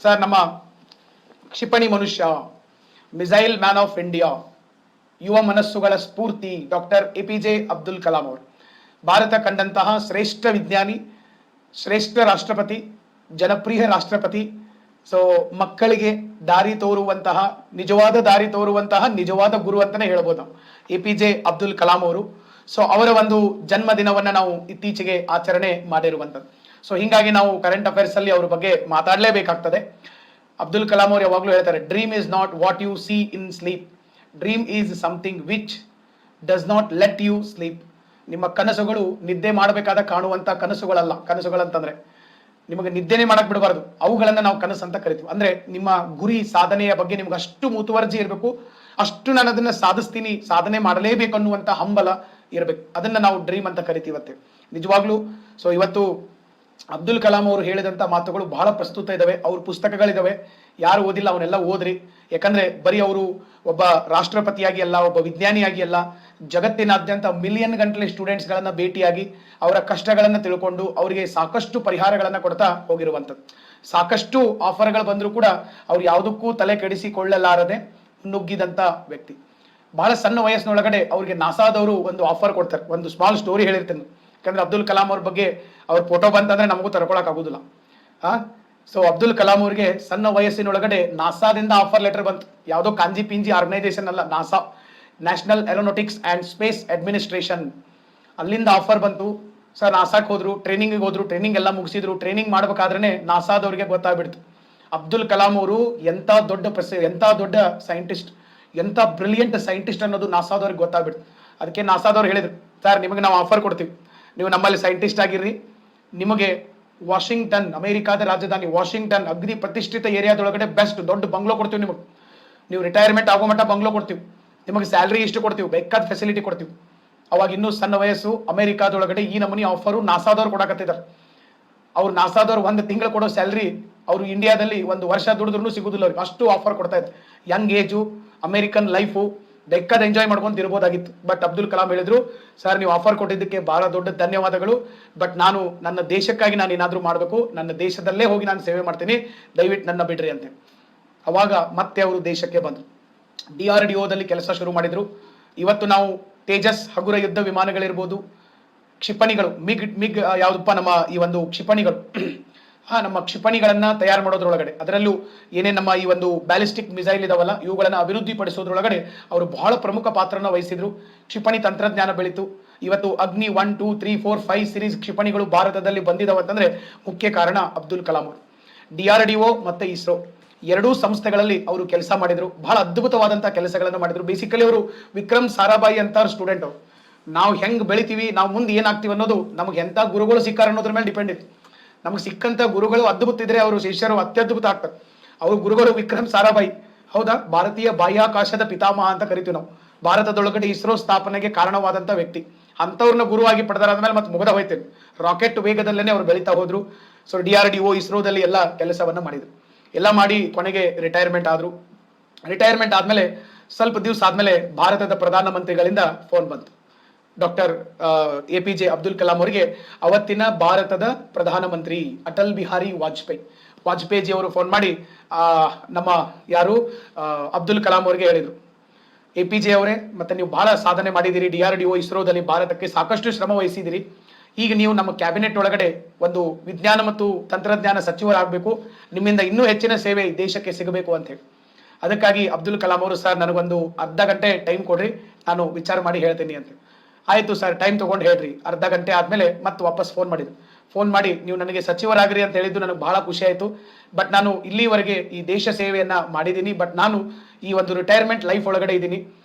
Sir ನಮ್ಮ ಕ್ಷಿಪಣಿ ಮನುಷ್ಯ, ಮಿಸೈಲ್ ಮ್ಯಾನ್ ಆಫ್ ಇಂಡಿಯಾ, ಯುವ ಮನಸ್ಸುಗಳ ಸ್ಫೂರ್ತಿ ಡಾಕ್ಟರ್ APJ ಅಬ್ದುಲ್ ಕಲಾಂ ಅವರು ಭಾರತ ಕಂಡಂತಹ ಶ್ರೇಷ್ಠ ವಿಜ್ಞಾನಿ, ಶ್ರೇಷ್ಠ ರಾಷ್ಟ್ರಪತಿ, ಜನಪ್ರಿಯ ರಾಷ್ಟ್ರಪತಿ. ಸೊ ಮಕ್ಕಳಿಗೆ ದಾರಿ ತೋರುವಂತಹ ನಿಜವಾದ ಗುರು ಅಂತಾನೆ ಹೇಳ್ಬೋದು ನಾವು APJ ಅಬ್ದುಲ್ ಕಲಾಂ ಅವರು. ಸೊ ಅವರ ಒಂದು ಜನ್ಮ ದಿನವನ್ನ ನಾವು ಇತ್ತೀಚೆಗೆ ಆಚರಣೆ ಮಾಡಿರುವಂಥದ್ದು. ಸೊ ಹಿಂಗಾಗಿ ನಾವು ಕರೆಂಟ್ ಅಫೇರ್ಸ್ ಅಲ್ಲಿ ಅವ್ರ ಬಗ್ಗೆ ಮಾತಾಡಲೇಬೇಕಾಗ್ತದೆ. ಅಬ್ದುಲ್ ಕಲಾಂ ಅವರು ಯಾವಾಗಲೂ ಹೇಳ್ತಾರೆ, dream is not what you see in sleep, dream is something which does not let you sleep. ನಿಮ್ಮ ಕನಸುಗಳು ನಿದ್ದೆ ಮಾಡಬೇಕಾದ ಕಾಣುವಂತ ಕನಸುಗಳಲ್ಲ. ಕನಸುಗಳಂತಂದ್ರೆ ನಿಮಗೆ ನಿದ್ದೆನೆ ಮಾಡಕ್ ಬಿಡಬಾರ್ದು, ಅವುಗಳನ್ನ ನಾವು ಕನಸು ಅಂತ ಕರಿತೀವಿ. ಅಂದ್ರೆ ನಿಮ್ಮ ಗುರಿ ಸಾಧನೆಯ ಬಗ್ಗೆ ನಿಮ್ಗೆ ಅಷ್ಟು ಮುತುವರ್ಜಿ ಇರಬೇಕು, ಅಷ್ಟು ನಾನು ಅದನ್ನ ಸಾಧಿಸ್ತೀನಿ, ಸಾಧನೆ ಮಾಡಲೇಬೇಕು ಅನ್ನುವಂತ ಹಂಬಲ ಇರಬೇಕು. ಅದನ್ನ ನಾವು ಡ್ರೀಮ್ ಅಂತ ಕರಿತೀವತ್ತೆ ನಿಜವಾಗ್ಲೂ. ಸೊ ಇವತ್ತು ಅಬ್ದುಲ್ ಕಲಾಂ ಅವರು ಹೇಳಿದಂತ ಮಾತುಗಳು ಬಹಳ ಪ್ರಸ್ತುತ ಇದಾವೆ. ಅವ್ರ ಪುಸ್ತಕಗಳಿದಾವೆ, ಯಾರು ಓದಿಲ್ಲ ಅವನ್ನೆಲ್ಲ ಓದ್ರಿ. ಯಾಕಂದ್ರೆ ಬರೀ ಅವರು ಒಬ್ಬ ರಾಷ್ಟ್ರಪತಿಯಾಗಿ ಅಲ್ಲ, ಒಬ್ಬ ವಿಜ್ಞಾನಿಯಾಗಿ ಅಲ್ಲ, ಜಗತ್ತಿನಾದ್ಯಂತ ಮಿಲಿಯನ್ ಗಂಟಲೆ ಸ್ಟೂಡೆಂಟ್ಸ್ ಗಳನ್ನ ಭೇಟಿಯಾಗಿ ಅವರ ಕಷ್ಟಗಳನ್ನ ತಿಳ್ಕೊಂಡು ಅವರಿಗೆ ಸಾಕಷ್ಟು ಪರಿಹಾರಗಳನ್ನ ಕೊಡ್ತಾ ಹೋಗಿರುವಂಥದ್ದು. ಸಾಕಷ್ಟು ಆಫರ್ಗಳು ಬಂದರೂ ಕೂಡ ಅವ್ರು ಯಾವುದಕ್ಕೂ ತಲೆ ಕೆಡಿಸಿಕೊಳ್ಳಲಾರದೆ ನುಗ್ಗಿದಂತ ವ್ಯಕ್ತಿ. ಬಹಳ ಸಣ್ಣ ವಯಸ್ಸಿನೊಳಗಡೆ ಅವ್ರಿಗೆ ನಾಸಾದವರು ಒಂದು ಆಫರ್ ಕೊಡ್ತಾರೆ. ಒಂದು ಸ್ಮಾಲ್ ಸ್ಟೋರಿ ಹೇಳಿರ್ತೇನೆ, ಯಾಕಂದ್ರೆ ಅಬ್ದುಲ್ ಕಲಾಂ ಅವ್ರ ಬಗ್ಗೆ ಅವ್ರ ಫೋಟೋ ಬಂತಂದ್ರೆ ನಮಗೂ ತರ್ಕೊಳಕ್ ಆಗುದಿಲ್ಲ. ಸೊ ಅಬ್ದುಲ್ ಕಲಾಂ ಅವ್ರಿಗೆ ಸಣ್ಣ ವಯಸ್ಸಿನೊಳಗಡೆ ನಾಸಾದಿಂದ ಆಫರ್ ಲೆಟರ್ ಬಂತು. ಯಾವುದೋ ಕಾಂಜಿ ಪಿಂಜಿ ಆರ್ಗನೈಸೇಷನ್ ಅಲ್ಲ, NASA, national aeronautics and space administration. ಅಲ್ಲಿಂದ ಆಫರ್ ಬಂತು. ಸರ್ ನಾಸಾಕ್ ಹೋದ್ರು, ಟ್ರೈನಿಂಗ್ ಎಲ್ಲ ಮುಗಿಸಿದ್ರು. ಟ್ರೈನಿಂಗ್ ಮಾಡ್ಬೇಕಾದ್ರೆ ನಾಸಾದವ್ರಿಗೆ ಗೊತ್ತಾಗ್ಬಿಡ್ತು ಅಬ್ದುಲ್ ಕಲಾಂ ಅವರು ಎಂತ ದೊಡ್ಡ ಸೈಂಟಿಸ್ಟ್, ಎಂತ ಬ್ರಿಲಿಯಂಟ್ ಸೈಂಟಿಸ್ಟ್ ಅನ್ನೋದು ನಾಸಾದವ್ರಿಗೆ ಗೊತ್ತಾಗ್ಬಿಡ್ತು. ಅದಕ್ಕೆ ನಾಸಾದವ್ರು ಹೇಳಿದ್ರು, ಸರ್ ನಿಮಗೆ ನಾವು ಆಫರ್ ಕೊಡ್ತೀವಿ, ನೀವು ನಮ್ಮಲ್ಲಿ ಸೈಂಟಿಸ್ಟ್ ಆಗಿರ್ರಿ, ನಿಮಗೆ ವಾಷಿಂಗ್ಟನ್, ಅಮೆರಿಕಾದ ರಾಜಧಾನಿ ವಾಷಿಂಗ್ಟನ್ ಅಗ್ನಿ ಪ್ರತಿಷ್ಠಿತ ಏರಿಯಾದೊಳಗಡೆ ಬೆಸ್ಟ್ ದೊಡ್ಡ ಬಂಗ್ಲೋ ಕೊಡ್ತೀವಿ ನಿಮಗೆ, ನೀವು ರಿಟೈರ್ಮೆಂಟ್ ಆಗೋ ಮಟ್ಟ ಬಂಗ್ಲೋ ಕೊಡ್ತೀವಿ, ನಿಮಗೆ ಸ್ಯಾಲ್ರಿ ಇಷ್ಟು ಕೊಡ್ತೀವಿ, ಬೇಕಾದ ಫೆಸಿಲಿಟಿ ಕೊಡ್ತೀವಿ. ಅವಾಗ ಇನ್ನೂ ಸಣ್ಣ ವಯಸ್ಸು, ಅಮೆರಿಕಾದೊಳಗಡೆ ಈ ನಮೂನಿ ಆಫರು ನಾಸಾದವ್ರು ಕೊಡಕತ್ತಿದ್ದಾರೆ. ಅವ್ರು ನಾಸಾದವ್ರು ಒಂದು ತಿಂಗಳು ಕೊಡೋ ಸ್ಯಾಲ್ರಿ ಅವರು ಇಂಡಿಯಾದಲ್ಲಿ ಒಂದು ವರ್ಷ ದುಡಿದ್ರು ಸಿಗುದಿಲ್ಲ ಅವ್ರಿಗೆ, ಅಷ್ಟು ಆಫರ್ ಕೊಡ್ತಾ ಇದ್ರು. ಯಂಗ್ ಏಜು, ಅಮೆರಿಕನ್ ಲೈಫು ಬೇಕಾದ ಎಂಜಾಯ್ ಮಾಡ್ಕೊಂಡು ಇರ್ಬೋದಾಗಿತ್ತು. ಬಟ್ ಅಬ್ದುಲ್ ಕಲಾಂ ಹೇಳಿದ್ರು, ಸರ್ ನೀವು ಆಫರ್ ಕೊಟ್ಟಿದ್ದಕ್ಕೆ ಬಹಳ ದೊಡ್ಡ ಧನ್ಯವಾದಗಳು, ಬಟ್ ನಾನು ನನ್ನ ದೇಶಕ್ಕಾಗಿ ನಾನು ಏನಾದರೂ ಮಾಡಬೇಕು, ನನ್ನ ದೇಶದಲ್ಲೇ ಹೋಗಿ ನಾನು ಸೇವೆ ಮಾಡ್ತೀನಿ, ದಯವಿಟ್ಟು ನನ್ನ ಬಿಡ್ರಿ ಅಂತೆ. ಅವಾಗ ಮತ್ತೆ ಅವರು ದೇಶಕ್ಕೆ ಬಂದರು, DRDOದಲ್ಲಿ ಕೆಲಸ ಶುರು ಮಾಡಿದ್ರು. ಇವತ್ತು ನಾವು ತೇಜಸ್ ಹಗುರ ಯುದ್ಧ ವಿಮಾನಗಳಿರ್ಬೋದು, ಕ್ಷಿಪಣಿಗಳು, ಮಿಗ್ ಯಾವುದಪ್ಪ ನಮ್ಮ ಈ ಒಂದು ಕ್ಷಿಪಣಿಗಳು, ನಮ್ಮ ಕ್ಷಿಪಣಿಗಳನ್ನ ತಯಾರು ಮಾಡೋದ್ರೊಳಗಡೆ, ಅದರಲ್ಲೂ ಏನೇ ನಮ್ಮ ಈ ಒಂದು ಬ್ಯಾಲಿಸ್ಟಿಕ್ ಮಿಸೈಲ್ ಇದಾವಲ್ಲ, ಇವುಗಳನ್ನ ಅಭಿವೃದ್ಧಿ ಪಡಿಸೋದ್ರೊಳಗಡೆ ಅವರು ಬಹಳ ಪ್ರಮುಖ ಪಾತ್ರನ ವಹಿಸಿದ್ರು. ಕ್ಷಿಪಣಿ ತಂತ್ರಜ್ಞಾನ ಬೆಳೀತು. ಇವತ್ತು ಅಗ್ನಿ 1, 2, 3, 4, 5 ಸಿರೀಸ್ ಕ್ಷಿಪಣಿಗಳು ಭಾರತದಲ್ಲಿ ಬಂದಿದಾವಂತಂದ್ರೆ ಮುಖ್ಯ ಕಾರಣ ಅಬ್ದುಲ್ ಕಲಾಂ ಅವರು. DRDO ಮತ್ತೆ ಇಸ್ರೋ ಎರಡೂ ಸಂಸ್ಥೆಗಳಲ್ಲಿ ಅವರು ಕೆಲಸ ಮಾಡಿದ್ರು. ಬಹಳ ಅದ್ಭುತವಾದಂತಹ ಕೆಲಸಗಳನ್ನು ಮಾಡಿದ್ರು. ಬೇಸಿಕಲಿ ಅವರು ವಿಕ್ರಮ್ ಸಾರಾಭಾಯಿ ಅಂತ ಸ್ಟೂಡೆಂಟ್. ಅವರು ನಾವು ಹೆಂಗ್ ಬೆಳಿತೀವಿ, ನಾವು ಮುಂದೆ ಏನಾಗ್ತೀವಿ ಅನ್ನೋದು ನಮ್ಗೆ ಎಂತ ಗುರುಗಳು ಸಿಕ್ಕಾರ ಅನ್ನೋದ್ರ ಮೇಲೆ ಡಿಪೆಂಡ್ ಇತ್ತು. ನಮ್ಗೆ ಸಿಕ್ಕಂತ ಗುರುಗಳು ಅದ್ಭುತ ಇದ್ರೆ ಅವರು ಶಿಷ್ಯರು ಅತ್ಯದ್ಭುತ ಆಗ್ತಾರೆ. ಅವ್ರ ಗುರುಗಳು ವಿಕ್ರಮ್ ಸಾರಾಭಾಯಿ, ಹೌದಾ, ಭಾರತೀಯ ಬಾಹ್ಯಾಕಾಶದ ಪಿತಾಮಹ ಅಂತ ಕರಿತೀವಿ ನಾವು. ಭಾರತದೊಳಗಡೆ ಇಸ್ರೋ ಸ್ಥಾಪನೆಗೆ ಕಾರಣವಾದಂತ ವ್ಯಕ್ತಿ. ಅಂತವ್ರನ್ನ ಗುರುವಾಗಿ ಪಡೆದಾದ್ಮೇಲೆ ಮತ್ತೆ ಮುಗದ ಹೋಯ್ತೇನೆ, ರಾಕೆಟ್ ವೇಗದಲ್ಲೇನೆ ಅವ್ರು ಬೆಳೀತಾ ಹೋದ್ರು. ಸೊ DRDO ಇಸ್ರೋದಲ್ಲಿ ಎಲ್ಲ ಕೆಲಸವನ್ನ ಮಾಡಿದ್ರು. ಎಲ್ಲ ಮಾಡಿ ಕೊನೆಗೆ ರಿಟೈರ್ಮೆಂಟ್ ಆದ್ರು. ರಿಟೈರ್ಮೆಂಟ್ ಆದ್ಮೇಲೆ ಸ್ವಲ್ಪ ದಿವಸ ಆದ್ಮೇಲೆ ಭಾರತದ ಪ್ರಧಾನಮಂತ್ರಿಗಳಿಂದ ಫೋನ್ ಬಂತು. ಡಾಕ್ಟರ್ APJ ಅಬ್ದುಲ್ ಕಲಾಂ ಅವರಿಗೆ ಅವತ್ತಿನ ಭಾರತದ ಪ್ರಧಾನಮಂತ್ರಿ ಅಟಲ್ ಬಿಹಾರಿ ವಾಜಪೇಯಿ ಅವರು ಫೋನ್ ಮಾಡಿ ನಮ್ಮ ಯಾರು ಅಬ್ದುಲ್ ಕಲಾಂ ಅವರಿಗೆ ಹೇಳಿದ್ರು, APJ ಅವರೇ, ಮತ್ತೆ ನೀವು ಬಹಳ ಸಾಧನೆ ಮಾಡಿದಿರಿ, DRDO ಇಸ್ರೋದಲ್ಲಿ ಭಾರತಕ್ಕೆ ಸಾಕಷ್ಟು ಶ್ರಮ ವಹಿಸಿದಿರಿ, ಈಗ ನೀವು ನಮ್ಮ ಕ್ಯಾಬಿನೆಟ್ ಒಳಗಡೆ ಒಂದು ವಿಜ್ಞಾನ ಮತ್ತು ತಂತ್ರಜ್ಞಾನ ಸಚಿವರಾಗಬೇಕು, ನಿಮ್ಮಿಂದ ಇನ್ನೂ ಹೆಚ್ಚಿನ ಸೇವೆ ದೇಶಕ್ಕೆ ಸಿಗಬೇಕು ಅಂತ ಹೇಳಿ. ಅದಕ್ಕಾಗಿ ಅಬ್ದುಲ್ ಕಲಾಂ ಅವರು, ಸರ್ ನನಗೊಂದು ಅರ್ಧ ಗಂಟೆ ಟೈಮ್ ಕೊಡ್ರಿ, ನಾನು ವಿಚಾರ ಮಾಡಿ ಹೇಳ್ತೀನಿ ಅಂತ. ಆಯ್ತು ಸರ್, ಟೈಮ್ ತಗೊಂಡು ಹೇಳ್ರಿ. ಅರ್ಧ ಗಂಟೆ ಆದ್ಮೇಲೆ ಮತ್ತೆ ವಾಪಸ್ ಫೋನ್ ಮಾಡಿದ್ರು. ಫೋನ್ ಮಾಡಿ, ನೀವು ನನಗೆ ಸಚಿವರಾಗ್ರಿ ಅಂತ ಹೇಳಿದ್ದು ನನಗೆ ಬಹಳ ಖುಷಿ ಆಯ್ತು, ಬಟ್ ನಾನು ಇಲ್ಲಿವರೆಗೆ ಈ ದೇಶ ಸೇವೆಯನ್ನ ಮಾಡಿದ್ದೀನಿ, ಬಟ್ ನಾನು ಈ ಒಂದು ರಿಟೈರ್ಮೆಂಟ್ ಲೈಫ್ ಒಳಗಡೆ ಇದ್ದೀನಿ.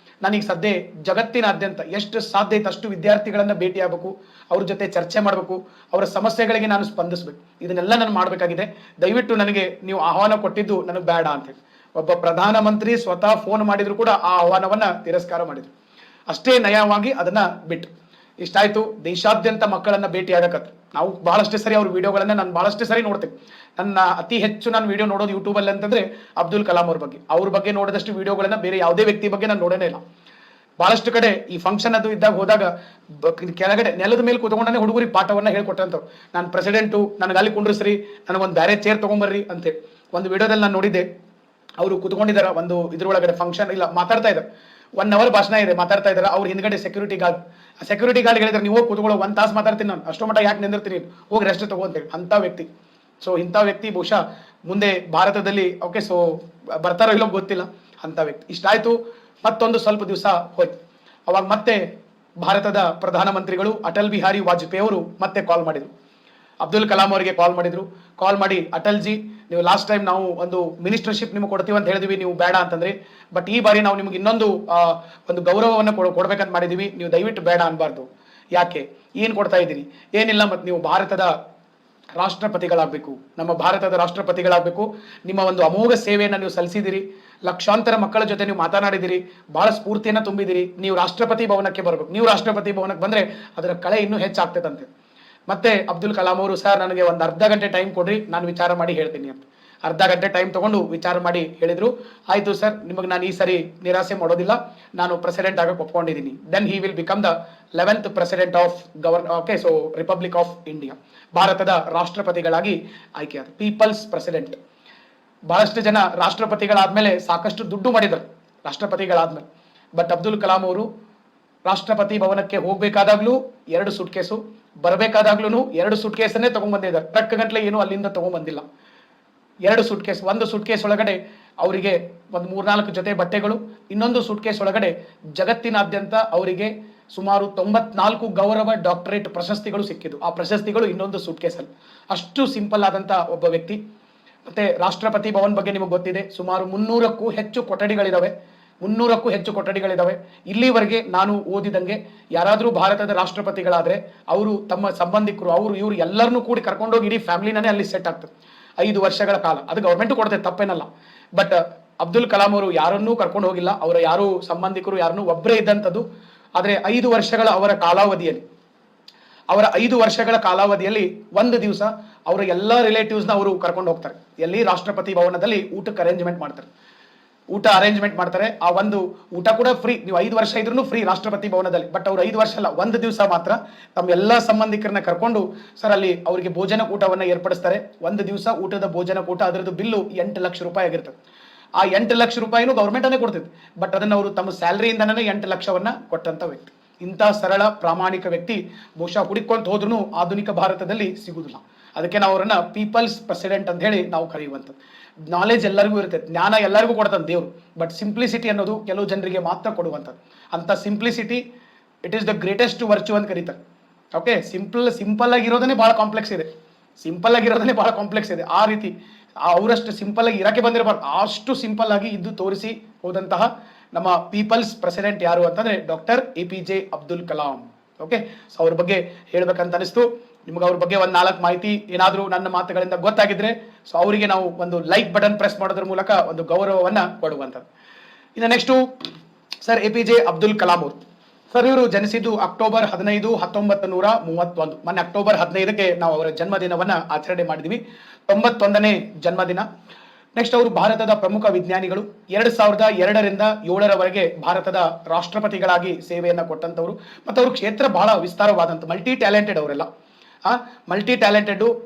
ನನಗೆ ಸದ್ಯ ಜಗತ್ತಿನಾದ್ಯಂತ ಎಷ್ಟು ಸಾಧ್ಯ ಐತೆ ಅಷ್ಟು ವಿದ್ಯಾರ್ಥಿಗಳನ್ನ ಭೇಟಿ ಆಗಬೇಕು, ಅವ್ರ ಜೊತೆ ಚರ್ಚೆ ಮಾಡಬೇಕು, ಅವರ ಸಮಸ್ಯೆಗಳಿಗೆ ನಾನು ಸ್ಪಂದಿಸ್ಬೇಕು, ಇದನ್ನೆಲ್ಲ ನಾನು ಮಾಡಬೇಕಾಗಿದೆ. ದಯವಿಟ್ಟು ನನಗೆ ನೀವು ಆಹ್ವಾನ ಕೊಟ್ಟಿದ್ದು ನನಗೆ ಬೇಡ ಅಂತೇಳಿ ಒಬ್ಬ ಪ್ರಧಾನಮಂತ್ರಿ ಸ್ವತಃ ಫೋನ್ ಮಾಡಿದ್ರು ಕೂಡ ಆ ಆಹ್ವಾನವನ್ನ ತಿರಸ್ಕಾರ ಮಾಡಿದ್ರು. ಅಷ್ಟೇ ನಯವಾಗಿ ಅದನ್ನ ಬಿಟ್ಟು ಇಷ್ಟಾಯ್ತು. ದೇಶಾದ್ಯಂತ ಮಕ್ಕಳನ್ನ ಭೇಟಿ ಆಗಕತ್ತು. ನಾವು ಬಹಳಷ್ಟು ಸರಿ ಅವ್ರ ವಿಡಿಯೋಗಳನ್ನ ನಾನು ಬಹಳಷ್ಟು ಸರಿ ನೋಡ್ತೇವೆ. ನನ್ನ ಅತಿ ಹೆಚ್ಚು ನಾನು ವಿಡಿಯೋ ನೋಡೋದು ಯೂಟ್ಯೂಬ್ ಅಲ್ಲಿ ಅಂತಂದ್ರೆ ಅಬ್ದುಲ್ ಕಲಾಂ ಅವ್ರ ಬಗ್ಗೆ ನೋಡಿದಷ್ಟು ವಿಡಿಯೋಗಳನ್ನ ಬೇರೆ ಯಾವುದೇ ವ್ಯಕ್ತಿ ಬಗ್ಗೆ ನಾನು ನೋಡೋನೇ ಇಲ್ಲ. ಬಹಳಷ್ಟು ಕಡೆ ಈ ಫಂಕ್ಷನ್ ಅದು ಇದ್ದಾಗ ಹೋದಾಗ ಕೆಳಗಡೆ ನೆಲದ ಮೇಲೆ ಕೂತ್ಕೊಂಡೇ ಹುಡುಗರಿಗೆ ಪಾಠವನ್ನ ಹೇಳ್ಕೊಟ್ಟಂತವ್ರು. ನಾನು ಪ್ರೆಸಿಡೆಂಟು, ನನಗೆ ಅಲ್ಲಿ ಕುಂಡ್ರಿಸ್ರಿ, ನನಗೊಂದು ಬೇರೆ ಚೇರ್ ತಗೊಂಬರ್ರಿ ಅಂತೇಳಿ. ಒಂದು ವಿಡಿಯೋದಲ್ಲಿ ನಾನು ನೋಡಿದ್ದೆ, ಅವರು ಕುತ್ಕೊಂಡಿದ್ದಾರೆ ಒಂದು ಇದ್ರೊಳಗಡೆ ಫಂಕ್ಷನ್ ಇಲ್ಲ ಮಾತಾಡ್ತಾ ಇದ್ದಾರೆ, 1 ಅವರ್ ಭಾಷಣ ಇದೆ ಮಾತಾಡ್ತಾ ಇದ್ದಾರೆ. ಅವ್ರ ಹಿಂದ್ಗಡೆ ಸೆಕ್ಯೂರಿಟಿ ಗಾರ್ಡ್, ಸೆಕ್ಯೂರಿಟಿ ಗಾರ್ಡ್ ಹೇಳಿದ್ರೆ ನೀವು ಹೋಗಿ ಕುತ್ಕೊಳ್ಳೋ 1 ತಾಸು ಮಾತಾಡ್ತೀನಿ ನಾನು, ಅಷ್ಟೋ ಮಟ್ಟ ಯಾಕೆ ನಿಂದಿರ್ತೀನಿ, ಹೋಗಿ ರೆಸ್ಟ್ ತಗೋ ಅಂತೇಳಿ. ಅಂಥ ವ್ಯಕ್ತಿ. ಸೊ ಇಂಥ ವ್ಯಕ್ತಿ ಬಹುಶಃ ಮುಂದೆ ಭಾರತದಲ್ಲಿ ಓಕೆ ಸೊ ಬರ್ತಾರೋ ಇಲ್ಲೋ ಗೊತ್ತಿಲ್ಲ, ಅಂಥ ವ್ಯಕ್ತಿ. ಇಷ್ಟಾಯ್ತು. ಮತ್ತೊಂದು ಸ್ವಲ್ಪ ದಿವಸ ಹೋಯ್ತು. ಅವಾಗ ಮತ್ತೆ ಭಾರತದ ಪ್ರಧಾನಮಂತ್ರಿಗಳು ಅಟಲ್ ಬಿಹಾರಿ ವಾಜಪೇಯಿ ಅವರು ಮತ್ತೆ ಕಾಲ್ ಮಾಡಿದ್ರು, ಅಬ್ದುಲ್ ಕಲಾಂ ಅವರಿಗೆ ಕಾಲ್ ಮಾಡಿದ್ರು. ಕಾಲ್ ಮಾಡಿ, ಅಟಲ್ ಜಿ, ನೀವು ಲಾಸ್ಟ್ ಟೈಮ್ ನಾವು ಒಂದು ಮಿನಿಸ್ಟರ್ಶಿಪ್ ನಿಮಗೆ ಕೊಡ್ತೀವಿ ಅಂತ ಹೇಳಿದ್ವಿ, ನೀವು ಬೇಡ ಅಂತಂದ್ರಿ. ಬಟ್ ಈ ಬಾರಿ ನಾವು ನಿಮ್ಗೆ ಇನ್ನೊಂದು ಒಂದು ಗೌರವವನ್ನು ಕೊಡ್ಬೇಕಂತ ಮಾಡಿದೀವಿ, ನೀವು ದಯವಿಟ್ಟು ಬೇಡ ಅನ್ಬಾರ್ದು. ಯಾಕೆ, ಏನು ಕೊಡ್ತಾ ಇದ್ದೀರಿ? ಏನಿಲ್ಲ, ಮತ್ತೆ ನೀವು ಭಾರತದ ರಾಷ್ಟ್ರಪತಿಗಳಾಗಬೇಕು, ನಮ್ಮ ಭಾರತದ ರಾಷ್ಟ್ರಪತಿಗಳಾಗಬೇಕು. ನಿಮ್ಮ ಒಂದು ಅಮೋಘ ಸೇವೆಯನ್ನು ನೀವು ಸಲ್ಲಿಸಿದಿರಿ, ಲಕ್ಷಾಂತರ ಮಕ್ಕಳ ಜೊತೆ ನೀವು ಮಾತನಾಡಿದಿರಿ, ಬಹಳ ಸ್ಫೂರ್ತಿಯನ್ನು ತುಂಬಿದಿರಿ. ನೀವು ರಾಷ್ಟ್ರಪತಿ ಭವನಕ್ಕೆ ಬರಬೇಕು. ನೀವು ರಾಷ್ಟ್ರಪತಿ ಭವನಕ್ಕೆ ಬಂದರೆ ಅದರ ಕಳೆ ಇನ್ನೂ ಹೆಚ್ಚಾಗ್ತದಂತೆ. ಮತ್ತೆ ಅಬ್ದುಲ್ ಕಲಾಂ ಅವರು, ಸರ್ ನನಗೆ ಒಂದು ಅರ್ಧ ಗಂಟೆ ಟೈಮ್ ಕೊಡ್ರಿ, ನಾನು ವಿಚಾರ ಮಾಡಿ ಹೇಳ್ತೀನಿ ಅಂತ. ಅರ್ಧ ಗಂಟೆ ಟೈಮ್ ತಗೊಂಡು ವಿಚಾರ ಮಾಡಿ ಹೇಳಿದ್ರು. ಆಯ್ತು ಸರ್, ನಿಮಗೆ ನಾನು ಈ ಸರಿ ನಿರಾಸೆ ಮಾಡೋದಿಲ್ಲ, ನಾನು ಪ್ರೆಸಿಡೆಂಟ್ ಆಗಕ್ಕೆ ಒಪ್ಕೊಂಡಿದ್ದೀನಿ. Then he will become the 11th president of okay so republic of India. ಭಾರತದ ರಾಷ್ಟ್ರಪತಿಗಳಾಗಿ ಆಯ್ಕೆಯಾದ ಪೀಪಲ್ಸ್ ಪ್ರೆಸಿಡೆಂಟ್. ಬಹಳಷ್ಟು ಜನ ರಾಷ್ಟ್ರಪತಿಗಳಾದ್ಮೇಲೆ ಸಾಕಷ್ಟು ದುಡ್ಡು ಮಾಡಿದರು ರಾಷ್ಟ್ರಪತಿಗಳಾದ್ಮೇಲೆ. ಬಟ್ ಅಬ್ದುಲ್ ಕಲಾಂ ಅವರು ರಾಷ್ಟ್ರಪತಿ ಭವನಕ್ಕೆ ಹೋಗ್ಬೇಕಾದಾಗ್ಲೂ 2 ಸುಟ್ಕೇಸು, ಬರಬೇಕಾದಾಗ್ಲೂ 2 ಸುಟ್ಕೇಸನ್ನೇ ತಗೊಂಡ್ಬಂದಿದ್ದಾರೆ. ಟ್ರಕ್ ಗಂಟ್ಲೆ ಏನು ಅಲ್ಲಿಂದ ತಗೊಂಡ್ಬಂದಿಲ್ಲ. 2 ಸುಟ್ಕೇಸ್. ಒಂದು ಸುಟ್ಕೇಸ್ ಒಳಗಡೆ ಅವರಿಗೆ ಒಂದು 3-4 ಜೊತೆ ಬಟ್ಟೆಗಳು, ಇನ್ನೊಂದು ಸುಟ್ಕೇಸ್ ಒಳಗಡೆ ಜಗತ್ತಿನಾದ್ಯಂತ ಅವರಿಗೆ ಸುಮಾರು 94 ಗೌರವ ಡಾಕ್ಟರೇಟ್ ಪ್ರಶಸ್ತಿಗಳು ಸಿಕ್ಕಿದ್ದು. ಆ ಪ್ರಶಸ್ತಿಗಳು ಇನ್ನೊಂದು ಸುಟ್ಕೇಸಲ್ಲಿ. ಅಷ್ಟು ಸಿಂಪಲ್ ಆದಂಥ ಒಬ್ಬ ವ್ಯಕ್ತಿ. ಮತ್ತೆ ರಾಷ್ಟ್ರಪತಿ ಭವನ್ ಬಗ್ಗೆ ನಿಮಗೆ ಗೊತ್ತಿದೆ, ಸುಮಾರು 300ಕ್ಕೂ ಹೆಚ್ಚು ಕೊಠಡಿಗಳಿದಾವೆ. 300ಕ್ಕೂ ಹೆಚ್ಚು ಕೊಠಡಿಗಳಿದಾವೆ. ಇಲ್ಲಿವರೆಗೆ ನಾನು ಓದಿದಂಗೆ ಯಾರಾದರೂ ಭಾರತದ ರಾಷ್ಟ್ರಪತಿಗಳಾದರೆ ಅವರು ತಮ್ಮ ಸಂಬಂಧಿಕರು ಇವರು ಎಲ್ಲರನ್ನೂ ಕೂಡಿ ಕರ್ಕೊಂಡೋಗಿ ಇಡೀ ಫ್ಯಾಮಿಲಿನೇ ಅಲ್ಲಿ ಸೆಟ್ ಆಗ್ತದೆ 5 ವರ್ಷಗಳ ಕಾಲ. ಅದು ಗೌರ್ಮೆಂಟ್ ಕೊಡುತ್ತೆ, ತಪ್ಪೇನಲ್ಲ. ಬಟ್ ಅಬ್ದುಲ್ ಕಲಾಂ ಅವರು ಯಾರನ್ನೂ ಕರ್ಕೊಂಡು ಹೋಗಿಲ್ಲ, ಅವರ ಯಾರು ಸಂಬಂಧಿಕರು ಯಾರನ್ನೂ, ಒಬ್ಬರೇ ಇದ್ದಂಥದ್ದು. ಆದರೆ 5 ವರ್ಷಗಳ ಅವರ ಕಾಲಾವಧಿಯಲ್ಲಿ ಒಂದು ದಿವಸ ಅವರ ಎಲ್ಲ ರಿಲೇಟಿವ್ಸ್ನ ಅವರು ಕರ್ಕೊಂಡು ಹೋಗ್ತಾರೆ. ಎಲ್ಲಿ? ರಾಷ್ಟ್ರಪತಿ ಭವನದಲ್ಲಿ ಊಟಕ್ಕೆ ಅರೇಂಜ್ಮೆಂಟ್ ಮಾಡ್ತಾರೆ. ಆ ಒಂದು ಊಟ ಕೂಡ ಫ್ರೀ. ನೀವು 5 ವರ್ಷ ಇದ್ರೂ ಫ್ರೀ ರಾಷ್ಟ್ರಪತಿ ಭವನದಲ್ಲಿ. ಬಟ್ ಅವ್ರು 5 ವರ್ಷ ಅಲ್ಲ, ಒಂದು ದಿವಸ ಮಾತ್ರ ತಮ್ಮ ಎಲ್ಲ ಸಂಬಂಧಿಕರನ್ನ ಕರ್ಕೊಂಡು ಸರ್ ಅಲ್ಲಿ ಅವರಿಗೆ ಭೋಜನ ಕೂಟವನ್ನು ಏರ್ಪಡಿಸ್ತಾರೆ. ಒಂದು ದಿವಸ ಊಟದ ಭೋಜನ ಕೂಟ, ಅದರದ್ದು ಬಿಲ್ಲು 8 ಲಕ್ಷ ರೂಪಾಯಿ ಆಗಿರ್ತದೆ. ಆ 8 ಲಕ್ಷ ರೂಪಾಯಿನೂ ಗೌರ್ಮೆಂಟನ್ನೇ ಕೊಡ್ತಿತ್ತು. ಬಟ್ ಅದನ್ನು ಅವರು ತಮ್ಮ ಸ್ಯಾಲರಿಯಿಂದನೇ 8 ಲಕ್ಷವನ್ನ ಕೊಟ್ಟಂತ ವ್ಯಕ್ತಿ. ಇಂಥ ಸರಳ ಪ್ರಾಮಾಣಿಕ ವ್ಯಕ್ತಿ ಬಹುಶಃ ಹುಡುಕೊಂತ ಹೋದ್ರೂ ಆಧುನಿಕ ಭಾರತದಲ್ಲಿ ಸಿಗುವುದಿಲ್ಲ. ಅದಕ್ಕೆ ನಾವು ಅವರನ್ನ ಪೀಪಲ್ಸ್ ಪ್ರೆಸಿಡೆಂಟ್ ಅಂತ ಹೇಳಿ ನಾವು ಕರೆಯುವಂಥದ್ದು. ನಾಲೆಜ್ ಎಲ್ಲರಿಗೂ ಇರುತ್ತೆ, ಜ್ಞಾನ ಎಲ್ಲರಿಗೂ ಕೊಡ್ತಾನೆ ದೇವರು. ಬಟ್ ಸಿಂಪ್ಲಿಸಿಟಿ ಅನ್ನೋದು ಕೆಲವು ಜನರಿಗೆ ಮಾತ್ರ ಕೊಡುವಂಥದ್ದು. ಅಂತ simplicity it is the greatest virtue ಅಂತ ಕರೀತಾರೆ. ಓಕೆ, ಸಿಂಪಲ್ ಆಗಿರೋದನ್ನೇ ಭಾಳ ಕಾಂಪ್ಲೆಕ್ಸ್ ಇದೆ. ಆ ರೀತಿ ಅವರಷ್ಟು ಸಿಂಪಲ್ ಆಗಿ ಇರಕ್ಕೆ ಬಂದಿರಬಾರ್ದು, ಅಷ್ಟು ಸಿಂಪಲ್ ಆಗಿ ಇದ್ದು ತೋರಿಸಿ ಹೋದಂತಹ ನಮ್ಮ ಪೀಪಲ್ಸ್ ಪ್ರೆಸಿಡೆಂಟ್ ಯಾರು ಅಂತಂದ್ರೆ doctor APJ Abdul Kalam. Okay, so ಅವ್ರ ಬಗ್ಗೆ ಹೇಳ್ಬೇಕಂತ ಅನಿಸ್ತು. ನಿಮ್ಗೆ ಅವ್ರ ಬಗ್ಗೆ ಒಂದು 4 ಮಾಹಿತಿ ಏನಾದರೂ ನನ್ನ ಮಾತುಗಳಿಂದ ಗೊತ್ತಾಗಿದ್ರೆ ಸೊ ಅವರಿಗೆ ನಾವು ಒಂದು ಲೈಕ್ ಬಟನ್ ಪ್ರೆಸ್ ಮಾಡೋದ್ರ ಮೂಲಕ ಒಂದು ಗೌರವವನ್ನು ಕೊಡುವಂಥದ್ದು. ಇನ್ನು next sir APJ Abdul Kalam ಅವರು. ಸರ್ ಇವರು ಜನಿಸಿದ್ದು ಅಕ್ಟೋಬರ್ 15, 1931. ಮೊನ್ನೆ ಅಕ್ಟೋಬರ್ 15ಕ್ಕೆ ನಾವು ಅವರ ಜನ್ಮದಿನವನ್ನು ಆಚರಣೆ ಮಾಡಿದ್ವಿ, 91ನೇ ಜನ್ಮದಿನ. ನೆಕ್ಸ್ಟ್ ಅವರು ಭಾರತದ ಪ್ರಮುಖ ವಿಜ್ಞಾನಿಗಳು. 2002ರಿಂದ 2007ರವರೆಗೆ ಭಾರತದ ರಾಷ್ಟ್ರಪತಿಗಳಾಗಿ ಸೇವೆಯನ್ನು ಕೊಟ್ಟಂಥವ್ರು. ಮತ್ತು ಅವ್ರ ಕ್ಷೇತ್ರ ಬಹಳ ವಿಸ್ತಾರವಾದಂಥ ಮಲ್ಟಿ ಟ್ಯಾಲೆಂಟೆಡ್ ಅವರೆಲ್ಲ.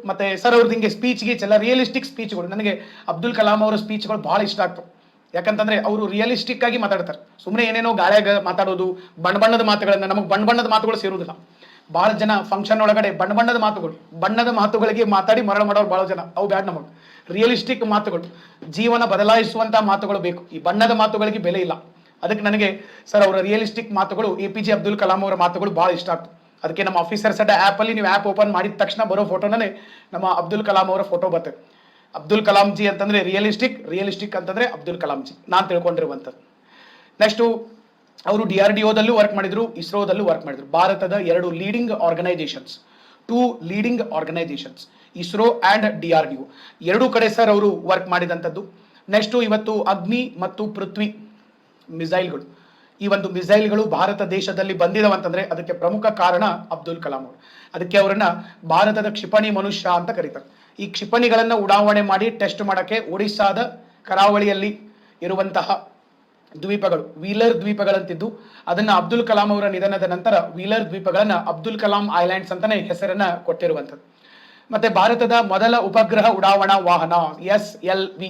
ಮತ್ತೆ ಸರ್ ಅವ್ರದ್ದು ಹಿಂಗೆ ಸ್ಪೀಚ್ ಗೀಚ್ ಎಲ್ಲ ರಿಯಲಿಸ್ಟಿಕ್ ಸ್ಪೀಚ್ಗಳು. ನನಗೆ ಅಬ್ದುಲ್ ಕಲಾಂ ಅವರ ಸ್ಪೀಚ್ಗಳು ಬಹಳ ಇಷ್ಟ ಆಗ್ತವೆ. ಯಾಕಂತಂದ್ರೆ ಅವರು ರಿಯಲಿಸ್ಟಿಕ್ ಆಗಿ ಮಾತಾಡ್ತಾರೆ. ಸುಮ್ಮನೆ ಏನೇನೋ ಗಾಳಿಯಾಗ ಮಾತಾಡೋದು, ಬಣ್ಣದ ಮಾತುಗಳನ್ನ, ನಮಗೆ ಬಣ್ಣದ ಮಾತುಗಳು ಸೇರುವುದಿಲ್ಲ. ಬಹಳ ಜನ ಫಂಕ್ಷನ್ ಒಳಗಡೆ ಬಣ್ಣದ ಮಾತುಗಳಿಗೆ ಮಾತಾಡಿ ಮರಳ ಮಾಡೋರು ಬಹಳ ಜನ. ಅವು ಬ್ಯಾಡ್. ನಮಗೆ ರಿಯಲಿಸ್ಟಿಕ್ ಮಾತುಗಳು, ಜೀವನ ಬದಲಾಯಿಸುವಂತ ಮಾತುಗಳು ಬೇಕು. ಈ ಬಣ್ಣದ ಮಾತುಗಳಿಗೆ ಬೆಲೆ ಇಲ್ಲ. ಅದಕ್ಕೆ ನನಗೆ ಸರ್ ಅವರ ರಿಯಲಿಸ್ಟಿಕ್ ಮಾತುಗಳು, APJ ಅಬ್ದುಲ್ ಕಲಾಂ ಅವರ ಮಾತುಗಳು ಬಹಳ ಇಷ್ಟ ಆಗ್ತದೆ. ಅದಕ್ಕೆ ನಮ್ಮ ಆಫೀಸರ್ಸ್ ಅಡ್ಡ ಆ್ಯಪಲ್ಲಿ ನೀವು ಆ್ಯಪ್ ಓಪನ್ ಮಾಡಿದ ತಕ್ಷಣ ಬರೋ ಫೋಟೋನೇ ನಮ್ಮ ಅಬ್ದುಲ್ ಕಲಾಂ ಅವರ ಫೋಟೋ ಬರ್ತದೆ. ಅಬ್ದುಲ್ ಕಲಾಂ ಜಿ ಅಂತಂದ್ರೆ ರಿಯಲಿಸ್ಟಿಕ್ ಅಂತಂದ್ರೆ ಅಬ್ದುಲ್ ಕಲಾಂ ಜಿ ನಾನು ತಿಳ್ಕೊಂಡಿರುವಂಥದ್ದು. ನೆಕ್ಸ್ಟು ಅವರು DRDOದಲ್ಲೂ ವರ್ಕ್ ಮಾಡಿದ್ರು, ಇಸ್ರೋದಲ್ಲೂ ವರ್ಕ್ ಮಾಡಿದ್ರು. ಭಾರತದ 2 leading organisations ISRO and DRDO, 2 ಕಡೆ ಸರ್ ಅವರು ವರ್ಕ್ ಮಾಡಿದಂಥದ್ದು. ನೆಕ್ಸ್ಟು ಇವತ್ತು ಅಗ್ನಿ ಮತ್ತು ಪೃಥ್ವಿ ಮಿಸೈಲ್ಗಳು, ಈ ಒಂದು ಮಿಸೈಲ್ಗಳು ಭಾರತ ದೇಶದಲ್ಲಿ ಬಂದಿದವಂತಂದ್ರೆ ಅದಕ್ಕೆ ಪ್ರಮುಖ ಕಾರಣ ಅಬ್ದುಲ್ ಕಲಾಂ ಅವರು. ಅದಕ್ಕೆ ಅವರನ್ನ ಭಾರತದ ಕ್ಷಿಪಣಿ ಮನುಷ್ಯ ಅಂತ ಕರೀತಾರೆ. ಈ ಕ್ಷಿಪಣಿಗಳನ್ನ ಉಡಾವಣೆ ಮಾಡಿ ಟೆಸ್ಟ್ ಮಾಡಕ್ಕೆ ಒಡಿಸ್ಸಾದ ಕರಾವಳಿಯಲ್ಲಿ ಇರುವಂತಹ ದ್ವೀಪಗಳು, ವೀಲರ್ ದ್ವೀಪಗಳಂತಿದ್ದು, ಅದನ್ನ ಅಬ್ದುಲ್ ಕಲಾಂ ಅವರ ನಿಧನದ ನಂತರ ವೀಲರ್ ದ್ವೀಪಗಳನ್ನ ಅಬ್ದುಲ್ ಕಲಾಂ ಐಲ್ಯಾಂಡ್ಸ್ ಅಂತಾನೆ ಹೆಸರನ್ನ ಕೊಟ್ಟಿರುವಂಥದ್ದು. ಮತ್ತೆ ಭಾರತದ ಮೊದಲ ಉಪಗ್ರಹ ಉಡಾವಣಾ ವಾಹನ SLV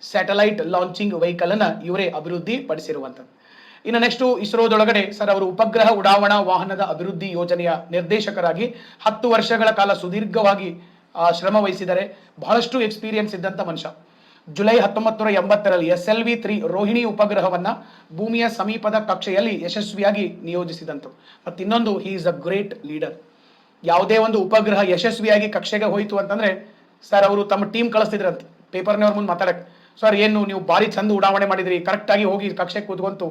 ಸ್ಯಾಟಲೈಟ್ ಲಾಂಚಿಂಗ್ ವೆಹಿಕಲ್ ಅನ್ನ ಇವರೇ ಅಭಿವೃದ್ಧಿ ಪಡಿಸಿರುವಂತದ್ದು. ಇನ್ನು ನೆಕ್ಸ್ಟ್ ಇಸ್ರೋದೊಳಗಡೆ ಸರ್ ಅವರು ಉಪಗ್ರಹ ಉಡಾವಣಾ ವಾಹನದ ಅಭಿವೃದ್ಧಿ ಯೋಜನೆಯ ನಿರ್ದೇಶಕರಾಗಿ 10 ವರ್ಷಗಳ ಕಾಲ ಸುದೀರ್ಘವಾಗಿ ಶ್ರಮ ವಹಿಸಿದರೆ. ಬಹಳಷ್ಟು ಎಕ್ಸ್ಪೀರಿಯನ್ಸ್ ಇದ್ದಂತ ಮನುಷ್ಯ. ಜುಲೈ 1980ರಲ್ಲಿ SLV-3 ರೋಹಿಣಿ ಉಪಗ್ರಹವನ್ನ ಭೂಮಿಯ ಸಮೀಪದ ಕಕ್ಷೆಯಲ್ಲಿ ಯಶಸ್ವಿಯಾಗಿ ನಿಯೋಜಿಸಿದಂತ. ಮತ್ತೆ ಇನ್ನೊಂದು, he is a great leader. ಯಾವುದೇ ಒಂದು ಉಪಗ್ರಹ ಯಶಸ್ವಿಯಾಗಿ ಕಕ್ಷೆಗೆ ಹೋಯಿತು ಅಂತಂದ್ರೆ ಸರ್ ಅವರು ತಮ್ಮ ಟೀಮ್ ಕಳಿಸ್ತಿದ್ರಂತೆ ಪೇಪರ್ನವ್ರ ಮುಂದೆ ಮಾತಾಡಕ್ಕೆ. ಸರ್ ಏನು ನೀವು ಭಾರಿ ಚಂದ ಉಡಾವಣೆ ಮಾಡಿದ್ರಿ, ಕರೆಕ್ಟ್ ಆಗಿ ಹೋಗಿ ಕಕ್ಷೆಗೆ ಕೂತ್ಕೊಂತು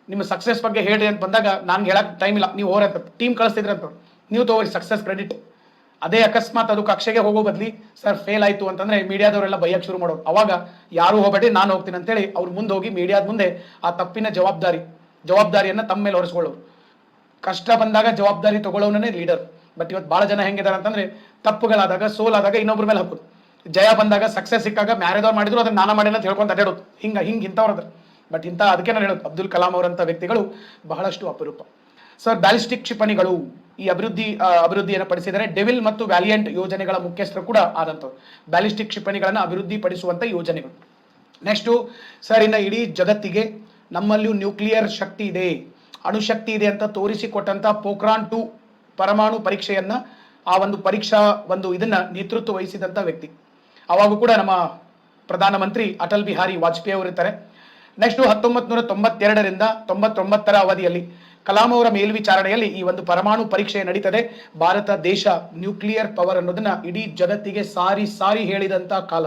ನಿಮ್ಮ ಸಕ್ಸಸ್ ಬಗ್ಗೆ ಹೇಳಿ ಅಂತ ಬಂದಾಗ ನಾನು ಹೇಳಕ್ ಟೈಮ್ ಇಲ್ಲ, ನೀವು ಹೋರಂತ ಟೀಮ್ ಕಳಿಸ್ತಿದ್ರಂತ, ನೀವು ತಗೋರಿ ಸಕ್ಸಸ್ ಕ್ರೆಡಿಟ್. ಅದೇ ಅಕಸ್ಮಾತ್ ಅದು ಕಕ್ಷೆಗೆ ಹೋಗೋ ಬದ್ಲಿ ಸರ್ ಫೇಲ್ ಆಯ್ತು ಅಂತಂದ್ರೆ ಮೀಡಿಯಾದವರೆಲ್ಲ ಬೈಯಕ್ಕೆ ಶುರು ಮಾಡೋದು. ಅವಾಗ ಯಾರು ಹೋಗಬೇಡಿ ನಾನು ಹೋಗ್ತೀನಿ ಅಂತೇಳಿ ಅವ್ರ ಮುಂದೆ ಹೋಗಿ ಮೀಡಿಯಾದ ಮುಂದೆ ಆ ತಪ್ಪಿನ ಜವಾಬ್ದಾರಿಯನ್ನ ತಮ್ಮ ಮೇಲೆ ಹೊರಿಸ್ಕೊಳ್ಳೋರು. ಕಷ್ಟ ಬಂದಾಗ ಜವಾಬ್ದಾರಿ ತಗೊಳ್ಳೋನೇ ಲೀಡರ್. ಬಟ್ ಇವತ್ತು ಬಹಳ ಜನ ಹೆಂಗಿದಾರೆ ಅಂತಂದ್ರೆ ತಪ್ಪುಗಳಾದಾಗ ಸೋಲಾದಾಗ ಇನ್ನೊಬ್ರ ಮೇಲೆ ಹಾಕೋದು, ಜಯ ಬಂದಾಗ ಸಕ್ಸಸ್ ಸಿಕ್ಕಾಗ ಮ್ಯಾರೇದವ್ರು ಮಾಡಿದ್ರು ಅದನ್ನ ನಾನ ಮಾಡಿನ ಅಂತ ಹೇಳ್ಕೊಂತ ಅಡ್ಯಾಡೋದು. ಇಂಥವ್ರದ್ರ. ಬಟ್ ಅದಕ್ಕೆ ನಾನು ಹೇಳೋದು ಅಬ್ದುಲ್ ಕಲಾಂ ಅವರಂತ ವ್ಯಕ್ತಿಗಳು ಬಹಳಷ್ಟು ಅಪರೂಪ. ಸರ್ ಬ್ಯಾಲಿಸ್ಟಿಕ್ ಕ್ಷಿಪಣಿಗಳು ಈ ಅಭಿವೃದ್ಧಿಯನ್ನು ಪಡಿಸಿದರೆ. ಡೆವಿಲ್ ಮತ್ತು ವ್ಯಾಲಿಯಂಟ್ ಯೋಜನೆಗಳ ಮುಖ್ಯಸ್ಥರು ಕೂಡ ಆದಂಥವ್ರು. ಬ್ಯಾಲಿಸ್ಟಿಕ್ ಕ್ಷಿಪಣಿಗಳನ್ನು ಅಭಿವೃದ್ಧಿ ಪಡಿಸುವಂತ ಯೋಜನೆಗಳು. ನೆಕ್ಸ್ಟು ಸರ್ ಇನ್ನು ಇಡೀ ಜಗತ್ತಿಗೆ ನಮ್ಮಲ್ಲಿಯೂ ನ್ಯೂಕ್ಲಿಯರ್ ಶಕ್ತಿ ಇದೆ, ಅಣುಶಕ್ತಿ ಇದೆ ಅಂತ ತೋರಿಸಿಕೊಟ್ಟಂತ ಪೋಖ್ರಾನ್-2 ಪರಮಾಣು ಪರೀಕ್ಷೆಯನ್ನ ಆ ಒಂದು ಪರೀಕ್ಷಾ ಇದನ್ನ ನೇತೃತ್ವ ವಹಿಸಿದಂತ ವ್ಯಕ್ತಿ. ಅವಾಗೂ ಕೂಡ ನಮ್ಮ ಪ್ರಧಾನಮಂತ್ರಿ ಅಟಲ್ ಬಿಹಾರಿ ವಾಜಪೇಯಿ ಅವರು ಇರ್ತಾರೆ. ನೆಕ್ಸ್ಟ್ 1992ರಿಂದ 99ರ ಅವಧಿಯಲ್ಲಿ ಕಲಾಂ ಅವರ ಮೇಲ್ವಿಚಾರಣೆಯಲ್ಲಿ ಈ ಒಂದು ಪರಮಾಣು ಪರೀಕ್ಷೆ ನಡೀತದೆ. ಭಾರತ ದೇಶ ನ್ಯೂಕ್ಲಿಯರ್ ಪವರ್ ಅನ್ನೋದನ್ನ ಇಡೀ ಜಗತ್ತಿಗೆ ಸಾರಿ ಹೇಳಿದಂತ ಕಾಲ.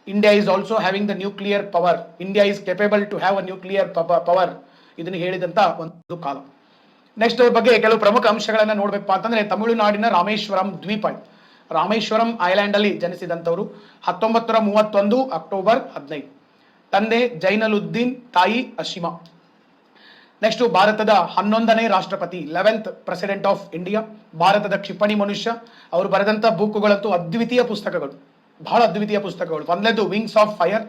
India is also having the nuclear power, India is capable to have a nuclear power, ಇದನ್ನು ಹೇಳಿದಂತ ಒಂದು ಕಾಲ. ನೆಕ್ಸ್ಟ್ ಅವ್ರ ಬಗ್ಗೆ ಕೆಲವು ಪ್ರಮುಖ ಅಂಶಗಳನ್ನ ನೋಡ್ಬೇಕಪ್ಪ ಅಂತಂದ್ರೆ ತಮಿಳುನಾಡಿನ ರಾಮೇಶ್ವರಂ ದ್ವೀಪ, ರಾಮೇಶ್ವರಂ ಐಲ್ಯಾಂಡ್ ಅಲ್ಲಿ ಜನಿಸಿದಂಥವ್ರು. 1931 ಅಕ್ಟೋಬರ್ 15. ತಂದೆ ಜೈನಲುದ್ದೀನ್, ತಾಯಿ ಅಶಿಮಾ. ನೆಕ್ಸ್ಟ್ ಭಾರತದ 11ನೇ ರಾಷ್ಟ್ರಪತಿ, 11th ಪ್ರೆಸಿಡೆಂಟ್ ಆಫ್ ಇಂಡಿಯಾ, ಭಾರತದ ಕ್ಷಿಪಣಿ ಮನುಷ್ಯ. ಅವರು ಬರೆದಂತ ಬುಕ್ಗಳಂತೂ ಅದ್ವಿತೀಯ ಪುಸ್ತಕಗಳು, ಬಹಳ ಅದ್ವಿತೀಯ ಪುಸ್ತಕಗಳು. ಒಂದನೇದು ವಿಂಗ್ಸ್ ಆಫ್ ಫೈರ್,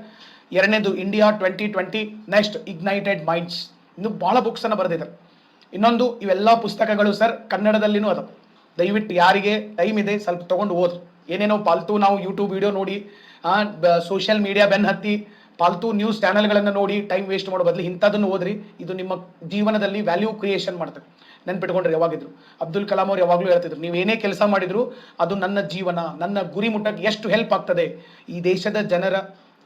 ಎರಡನೇದು ಇಂಡಿಯಾ 2020, ನೆಕ್ಸ್ಟ್ ಇಗ್ನೈಟೆಡ್ ಮೈಂಡ್ಸ್. ಇನ್ನು ಬಹಳ ಬುಕ್ಸ್ ಅನ್ನ ಬರೆದಿದ್ದಾರೆ. ಇನ್ನೊಂದು ಇವೆಲ್ಲ ಪುಸ್ತಕಗಳು ಸರ್ ಕನ್ನಡದಲ್ಲಿನೂ ಅದ. ದಯವಿಟ್ಟು ಯಾರಿಗೆ ಟೈಮ್ ಇದೆ ಸ್ವಲ್ಪ ತಗೊಂಡು ಓದ್ರಿ. ಏನೇನೋ ಪಾಲ್ತು ನಾವು ಯೂಟ್ಯೂಬ್ ವಿಡಿಯೋ ನೋಡಿ ಸೋಷಿಯಲ್ ಮೀಡಿಯಾ ಬೆನ್ ಹತ್ತಿ ಪಾಲ್ತು ನ್ಯೂಸ್ ಚಾನೆಲ್ಗಳನ್ನು ನೋಡಿ ಟೈಮ್ ವೇಸ್ಟ್ ಮಾಡೋ ಬದಲು ಇಂಥದನ್ನು ಓದ್ರಿ. ಇದು ನಿಮ್ಮ ಜೀವನದಲ್ಲಿ ವ್ಯಾಲ್ಯೂ ಕ್ರಿಯೇಷನ್ ಮಾಡ್ತದೆ. ನೆನ್ಪಿಟ್ಕೊಂಡ್ರೆ ಯಾವಾಗಿದ್ರು ಅಬ್ದುಲ್ ಕಲಾಂ ಅವ್ರು ಯಾವಾಗಲೂ ಹೇಳ್ತಿದ್ರು, ನೀವೇನೇ ಕೆಲಸ ಮಾಡಿದ್ರು ಅದು ನನ್ನ ಜೀವನ, ನನ್ನ ಗುರಿ ಮುಟ್ಟಕ್ಕೆ ಎಷ್ಟು ಹೆಲ್ಪ್ ಆಗ್ತದೆ, ಈ ದೇಶದ ಜನರ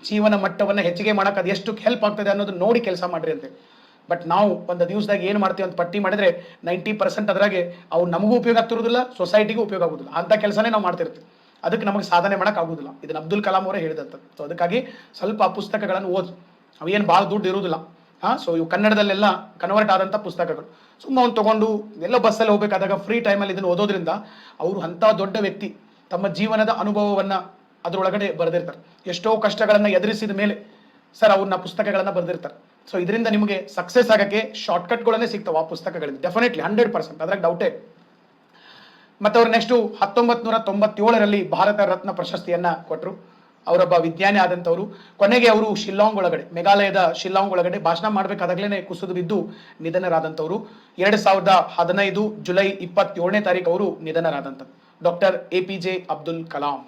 ಜೀವನ ಮಟ್ಟವನ್ನು ಹೆಚ್ಚಿಗೆ ಮಾಡಕ್ಕೆ ಅದು ಎಷ್ಟು ಹೆಲ್ಪ್ ಆಗ್ತದೆ ಅನ್ನೋದು ನೋಡಿ ಕೆಲಸ ಮಾಡ್ರಿ ಅಂತ. ಬಟ್ ನಾವು ಒಂದು ದಿವಸದಾಗ ಏನು ಮಾಡ್ತೀವಿ ಅಂತ ಪಟ್ಟಿ ಮಾಡಿದ್ರೆ 90% ಅದ್ರಾಗೆ ಅವು ನಮಗೂ ಉಪಯೋಗ ಆಗ್ತಿರೋದಿಲ್ಲ, ಸೊಸೈಟಿಗೂ ಉಪಯೋಗ ಆಗೋದಿಲ್ಲ. ಅಂತ ಕೆಲಸನೇ ನಾವು ಮಾಡ್ತಿರ್ತೀವಿ. ಅದಕ್ಕೆ ನಮಗೆ ಸಾಧನೆ ಮಾಡಕ್ ಆಗುದಿಲ್ಲ. ಇದನ್ನ ಅಬ್ದುಲ್ ಕಲಾಂ ಅವರೇ ಹೇಳಿದಂಥದ್ದು. ಸೊ ಅದಕ್ಕಾಗಿ ಸ್ವಲ್ಪ ಆ ಪುಸ್ತಕಗಳನ್ನು ಓದಿ. ಅವೇನು ಭಾಳ ದುಡ್ಡು ಇರುವುದಿಲ್ಲ. ಸೊ ಇವು ಕನ್ನಡದಲ್ಲೆಲ್ಲ ಕನ್ವರ್ಟ್ ಆದಂಥ ಪುಸ್ತಕಗಳು. ಸುಮ್ಮ ಅವ್ನು ತಗೊಂಡು ಎಲ್ಲ ಬಸ್ಸಲ್ಲಿ ಹೋಗ್ಬೇಕಾದಾಗ ಫ್ರೀ ಟೈಮಲ್ಲಿ ಇದನ್ನು ಓದೋದ್ರಿಂದ ಅವರು ಅಂಥ ದೊಡ್ಡ ವ್ಯಕ್ತಿ ತಮ್ಮ ಜೀವನದ ಅನುಭವವನ್ನ ಅದರೊಳಗಡೆ ಬರೆದಿರ್ತಾರೆ. ಎಷ್ಟೋ ಕಷ್ಟಗಳನ್ನ ಎದುರಿಸಿದ ಮೇಲೆ ಸರ್ ಅವ್ರನ್ನ ಪುಸ್ತಕಗಳನ್ನ ಬರೆದಿರ್ತಾರೆ. ಸೊ ಇದರಿಂದ ನಿಮಗೆ ಸಕ್ಸಸ್ ಆಗಕ್ಕೆ ಶಾರ್ಟ್ಕಟ್ಗಳನ್ನೇ ಸಿಗ್ತಾವೆ ಆ ಪುಸ್ತಕಗಳಿಂದ. ಡೆಫಿನೆಟ್ಲಿ 100%, ಅದ್ರಾಗ ಡೌಟೇ. ಮತ್ತೆ ಅವ್ರು ನೆಕ್ಸ್ಟ್ 1997ರಲ್ಲಿ ಭಾರತ ರತ್ನ ಪ್ರಶಸ್ತಿಯನ್ನ ಕೊಟ್ಟರು. ಅವರೊಬ್ಬ ವಿಜ್ಞಾನಿ ಆದಂಥವ್ರು. ಕೊನೆಗೆ ಅವರು ಶಿಲ್ಲಾಂಗ್ ಒಳಗಡೆ, ಮೇಘಾಲಯದ ಶಿಲ್ಲಾಂಗ್ ಒಳಗಡೆ ಭಾಷಣ ಮಾಡಬೇಕಾದಾಗಲೇ ಕುಸಿದು ಬಿದ್ದು ನಿಧನರಾದಂಥವ್ರು. 2015 ಜುಲೈ 27ನೇ ತಾರೀಕು ಅವರು ನಿಧನರಾದಂಥದ್ದು. Doctor APJ Abdul Kalam.